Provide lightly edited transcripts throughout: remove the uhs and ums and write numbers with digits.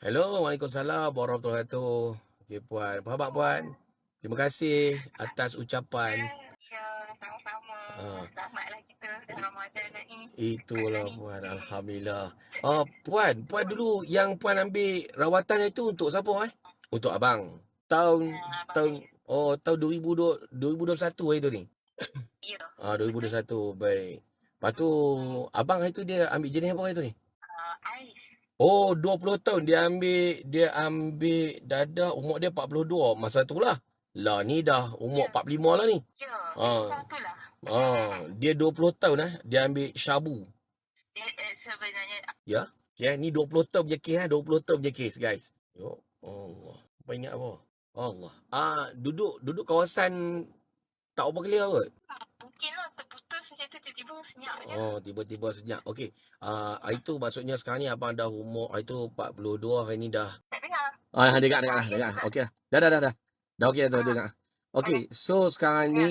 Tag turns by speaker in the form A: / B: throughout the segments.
A: Hello, Waalaikumsalam warahmatullahi wabarakatuh. Okey puan, apa khabar puan? Terima kasih atas ucapan.
B: Ya, sama-sama.
A: Ah,
B: Selamatlah kita dah Ramadan dah ni.
A: itulah puan, alhamdulillah. Puan dulu yang puan ambil rawatan itu untuk siapa Untuk abang. Tahun
B: Abang
A: tahun
B: saya.
A: tahun 2021 itu ni.
B: Ya,
A: 2021. Baik. Lepas tu
B: hmm,
A: abang itu dia ambil jenis apa itu ni?
B: Ais.
A: Oh, 20 tahun dia ambil dadah umur dia 42. Masa tu lah. Lah ni dah umur
B: Ya,
A: 45 lah ni.
B: ya.
A: Ha.
B: Masa tu lah.
A: Dia 20 tahun dia ambil syabu.
B: Sebenarnya,
A: Ya. Ya, ni 20 tahun punya kes 20 tahun punya kes, guys. Yo Allah. Apa ingat apa? Allah. Duduk kawasan tak apa clear kot.
B: mungkin lah terputus macam tu tiba-tiba senyap je.
A: Oh, tiba-tiba senyap. Okey. Itu maksudnya sekarang ni abang dah umur itu 42, hari ni dah.
B: Tak dengar.
A: Dengar
B: Ya
A: dengar.
B: juga.
A: Okey lah. Dah. Dah okey dah
B: Ah,
A: dengar. Okey,
B: boleh.
A: so sekarang
B: Ya.
A: ni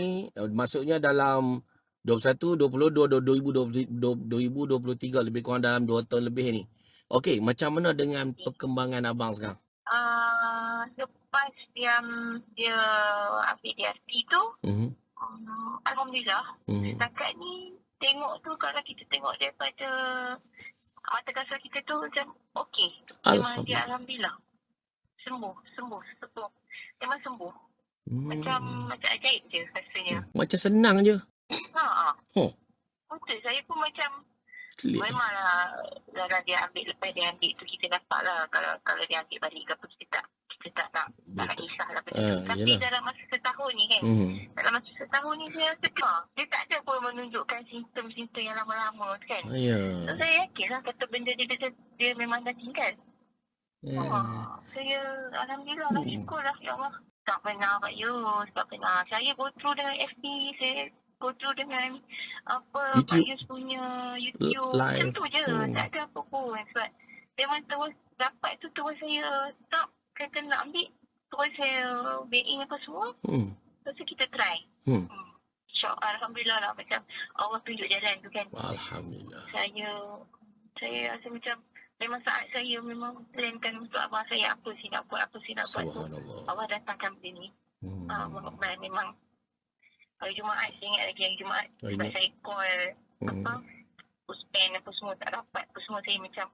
A: maksudnya dalam 21, 22, 2023 lebih kurang dalam 2 tahun lebih ni. Okey, macam mana dengan perkembangan abang sekarang?
B: Lepas dia ambil DSP tu,
A: Mhm.
B: Alhamdulillah,
A: Mhm.
B: setakat ni tengok tu kalau kita tengok daripada mata kasar kita tu macam okey. Memang dia
A: Alhamdulillah.
B: Alhamdulillah. Sembuh. Memang sembuh. Macam
A: Hmm.
B: macam ajaib je rasanya.
A: Macam senang je.
B: Ha.
A: Oh,
B: Betul. Saya pun macam
A: klik.
B: memanglah kalau dia ambil lepas dia ambil tu kita dapat lah. Kalau dia ambil balik ke apa kita tak nak
A: Betul.
B: kisah lah benda tu. Tapi
A: Yalah.
B: dalam masa setahun ni kan.
A: Mhm.
B: Dalam masa setahun ni saya rasa dia tak ada pun menunjukkan simptom-simptom yang lama-lama kan.
A: Ya.
B: So saya yakin lah kata benda dia memang dah tinggal.
A: Eh.
B: Saya Alhamdulillah lah,
A: Hmm.
B: syukur lah ya Allah. Tak pernah Pak Yus, tak pernah. Saya go through dengan FB, saya go through dengan apa Pak
A: YouTube
B: Yus punya YouTube. Macam
A: live.
B: tu je, tak ada apa pun. Sebab memang terus dapat tu terus saya stop, kata nak ambil. Terus saya baking apa semua.
A: Hmm.
B: Lepas tu kita try.
A: Hmm.
B: Alhamdulillah lah macam Allah tunjuk jalan tu kan.
A: Alhamdulillah.
B: Saya rasa macam memang saat saya memang plankan untuk abang saya apa sih nak buat tu.
A: Subhanallah.
B: Allah datangkan benda ni.
A: Hmm.
B: Memang hari Jumaat saya ingat lagi hari Jumaat sebab
A: Ingat.
B: saya call
A: Hmm.
B: Puspen apa semua tak dapat apa semua saya macam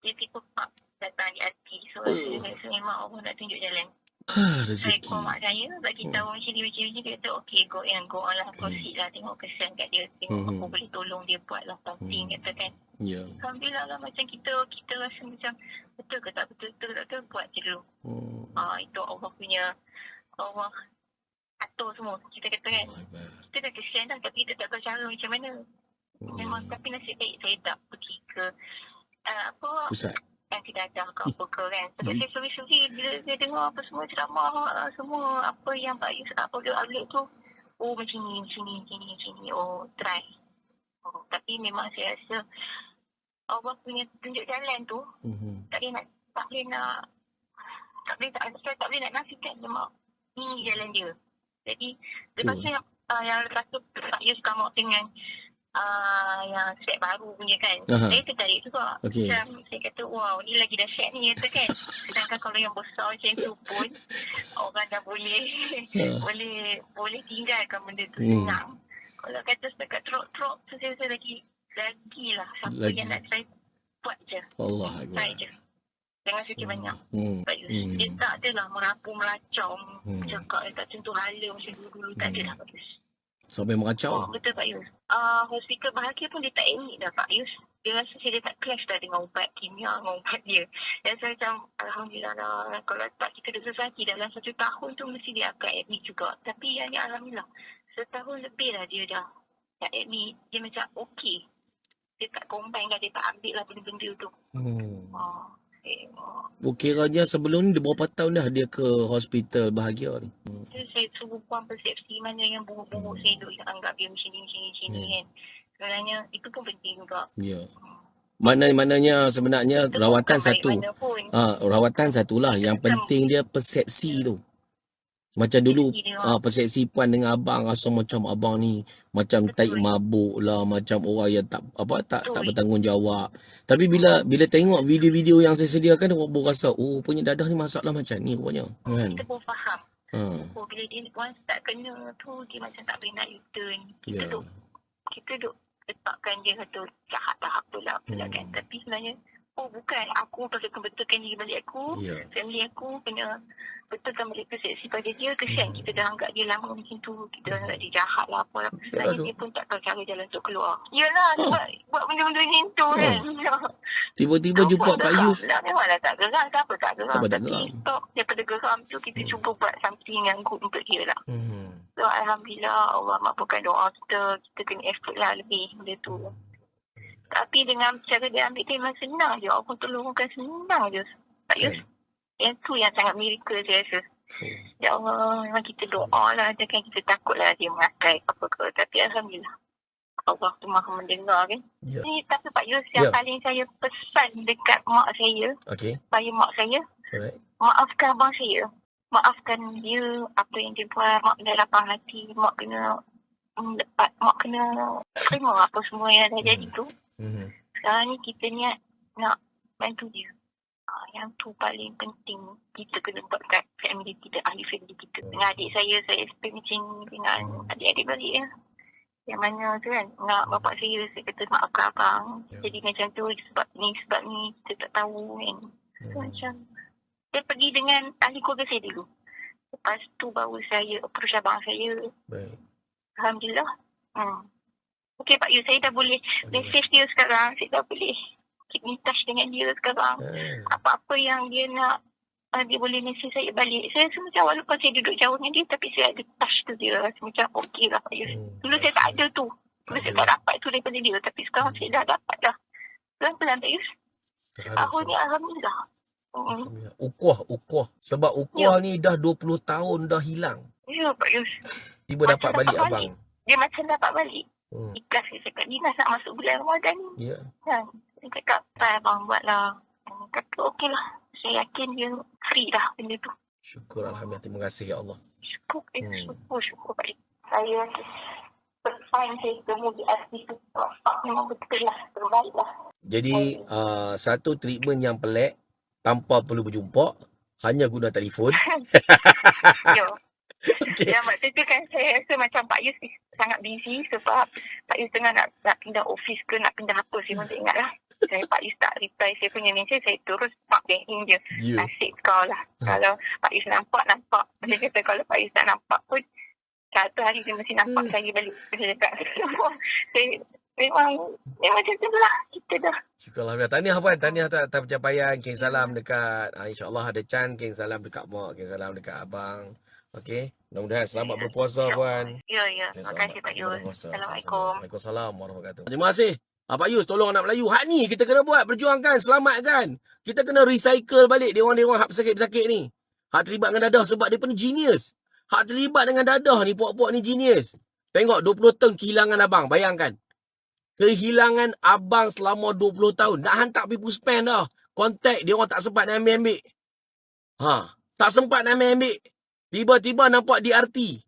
B: dia tipe pak datang di hati. So rasa memang Allah nak tunjuk jalan. Saya
A: Rezeki.
B: call mak saya bagi tahu macam ni dia kata okey go on lah proceed lah tengok kesian kat dia tengok apa boleh tolong dia buat lah something kata kan.
A: Ya.
B: Alhamdulillah lah macam kita rasa macam betul ke tak betul buat je dulu. Itu Allah punya Allah atur semua kita kata kan. Kita dah kesian dah tapi kita tak tahu cara macam mana. Memang tapi nasib baik saya tak pergi ke
A: Pusat.
B: yang tidak ada ke apa ke kan. Sebab saya suri-suri bila saya dengar apa semua ceramah semua apa yang Pak Yus apa dia upload tu. Oh macam ni. Oh try. Tapi memang saya rasa Allah punya tunjuk jalan tu tak boleh nak nafikan cuma ni jalan dia. Jadi lepas tu yang lepas tu Pak Yus come out dengan yang set baru punya kan. Saya tertarik juga. Macam saya kata wow ni lagi dahsyat ni kata kan. Sedangkan kalau yang besar macam tu pun orang dah boleh boleh tinggalkan benda tu senang. Kalau kata setakat drop tu saya rasa lagi lah siapa yang nak try buat je.
A: Allah
B: Try je. Jangan fikir banyak. Dia tak adalah merapu melacau cakap dia tak tentu hala macam dulu-dulu tak adalah Pak Yus.
A: Sampai mengacau.
B: Betul Pak Yus. Hospital bahagia pun dia tak admit dah Pak Yus. Dia rasa dia tak clash dah dengan ubat kimia dengan ubat dia. Dan saya macam Alhamdulillah lah. Kalau tak kita dah sesati dalam 1 tahun tu mesti dia akan admit juga. Tapi yang ni Alhamdulillah. Setahun lebih lah dia dah tak admit. Dia macam okey. Dia tak combine dah. Dia tak ambil lah benda-benda tu.
A: Kiranya sebelum ni berapa tahun dah dia ke hospital bahagia ni?
B: Saya suruh buang persepsi mana yang buruk-buruk saya duk anggap dia macam ni kan. Sebenarnya itu pun penting juga.
A: Ya. Mananya sebenarnya
B: Itu
A: rawatan
B: bukan
A: satu.
B: baik mana pun.
A: Rawatan satulah. Yang penting dia persepsi tu. Macam dulu persepsi Puan dengan abang rasa macam abang ni macam tai mabuk lah, macam orang yang tak bertanggungjawab. Tapi bila tengok video-video yang saya sediakan, orang baru rasa punya dadah ni masalah macam ni rupanya. Kan?
B: Kita pun faham. Bila dia once tak kena tu, dia macam tak boleh nak return. Kita duk letakkan dia kata jahat lah apalah kan. Tapi sebenarnya bukan, aku betulkan diri balik aku, family aku kena betulkan balik persepsi pada dia. Kesian kita dah anggap dia lama macam tu, kita dah anggap dia jahat lah apa. Sebenarnya dia pun tak tahu cara jalan untuk keluar. Yelah, buat benda-benda macam tu kan.
A: Tiba-tiba jumpa Pak Yus.
B: Memanglah tak geram, siapa tak geram. Tapi stop daripada geram tu, kita cuba buat something yang good untuk dia lah. So Alhamdulillah, Allah maafkan doa kita kena effort lah lebih benda tu. Tapi dengan cara dia ambil dia memang senang je. Allah pun tolongkan senang je. Pak Yus. Yang tu yang sangat miracle saya rasa. Ya Allah, memang kita doa lah. Jangan kita takut lah dia mengakai apa ke. Tapi Alhamdulillah. Allah tu maha mendengar kan. Ni tapi Pak Yus yang paling saya pesan dekat mak saya. Supaya mak saya. Maafkan abang saya. Maafkan dia apa yang dia buat. Mak kena lapang hati. Mak kena terima apa semua yang dah jadi tu. Sekarang ni kita niat nak bantu dia. Yang tu paling penting. Kita kena buat kat family kita, ahli family kita. Dengan adik saya explain macam ni dengan adik-adik balik ya. Yang mana tu kan, nak bapak saya kata maafkan abang. Jadi macam tu sebab ni kita tak tahu kan. So macam saya pergi dengan ahli keluarga saya dulu. Lepas tu baru saya approach abang saya. Alhamdulillah. Okey Pak Yu, saya dah boleh message dia sekarang. Saya dah boleh keep in touch dengan dia sekarang. Apa-apa yang dia nak, dia boleh message saya balik. Saya rasa macam walaupun saya duduk jauh dengan dia, tapi saya ada touch tu dia. Rasa macam okey lah Pak Yu. Dulu saya tak ada tu. Dulu saya tak dapat tu daripada dia. Tapi sekarang saya dah dapat dah. Pelan-pelan Pak Yu. Tahun ni Alhamdulillah.
A: Ukuah. Sebab ukuah ni dah 20 tahun dah hilang.
B: Ya Pak Yu.
A: Tiba dapat balik abang.
B: Dia macam dapat balik. Ikhlas saya cakap, Dinas nak masuk bulan Ramadan ni. Kan? Saya cakap, abang buat lah. Kata okey lah. Saya yakin dia free dah benda tu.
A: Syukur Alhamdulillah. Terima kasih ya Allah.
B: Syukur Pak Yu. Saya bersaing saya temu di artis tu. Memang betul lah. Terbaik lah.
A: Jadi satu treatment yang pelik tanpa perlu berjumpa, hanya guna telefon.
B: Yang waktu tu kan saya rasa macam Pak Yus sangat busy sebab Pak Yus tengah nak pindah office ke nak pindah apa saya pun tak ingat lah. Saya Pak Yus tak reply saya punya message, saya terus mark banking je. Nasib kau lah. Kalau Pak Yus nampak. Dia kata kalau Pak Yus tak nampak pun satu hari dia mesti nampak saya balik. Dia cakap saya memang macam tu lah kita dah.
A: Syukur Alhamdulillah. Tahniah Puan, tahniah atas pencapaian. Kirim salam dekat InsyaAllah ada chance kirim salam dekat mak, kirim salam dekat abang. Okey, mudah-mudahan selamat berpuasa Puan.
B: Ya. Terima kasih Pak Yus. Assalamualaikum.
A: Waalaikumsalam warahmatullahi wabarakatuh. Terima kasih. Pak Yus tolong anak Melayu. Hak ni kita kena buat, perjuangkan, selamatkan. Kita kena recycle balik dia orang hak pesakit-pesakit ni. Hak terlibat dengan dadah sebab dia pun genius. Hak terlibat dengan dadah ni, puak-puak ni genius. Tengok 20 tahun kehilangan abang, bayangkan. Kehilangan abang selama 20 tahun. Nak hantar pergi Puspen dah. Kontak dia orang tak sempat nak ambil. Tak sempat nak ambil. Tiba-tiba nampak DRT.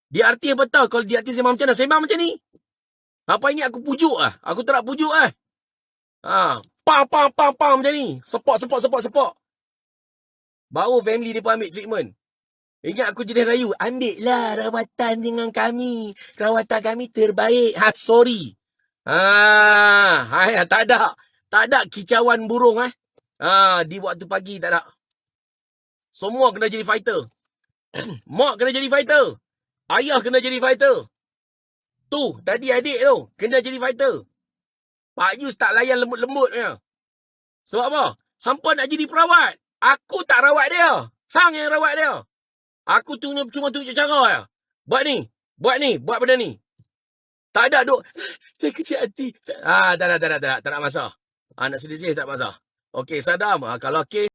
A: DRT apa tahu? Kalau DRT sembang macam mana? Sembang macam ni. Apa ingat aku pujuk lah? Aku tak nak pujuk lah. Pam macam ni. Support. Baru family dia pun ambil treatment. Ingat aku jenis rayu. Ambil lah rawatan dengan kami. Rawatan kami terbaik. Sorry. Tak ada kicauan burung di waktu pagi tak ada. Semua kena jadi fighter. Mak kena jadi fighter. Ayah kena jadi fighter. Tu, tadi adik tu kena jadi fighter. Pak Yus tak layan lembut-lembut punya. Sebab apa? Hampa nak jadi perawat. Aku tak rawat dia. Hang yang rawat dia. Aku cuma tunjuk cara ya. Buat benda ni. Tak ada duk. Saya kecil hati. Tak nak masa. Nak sedih tak masa. Okey, Sadam. Kalau kes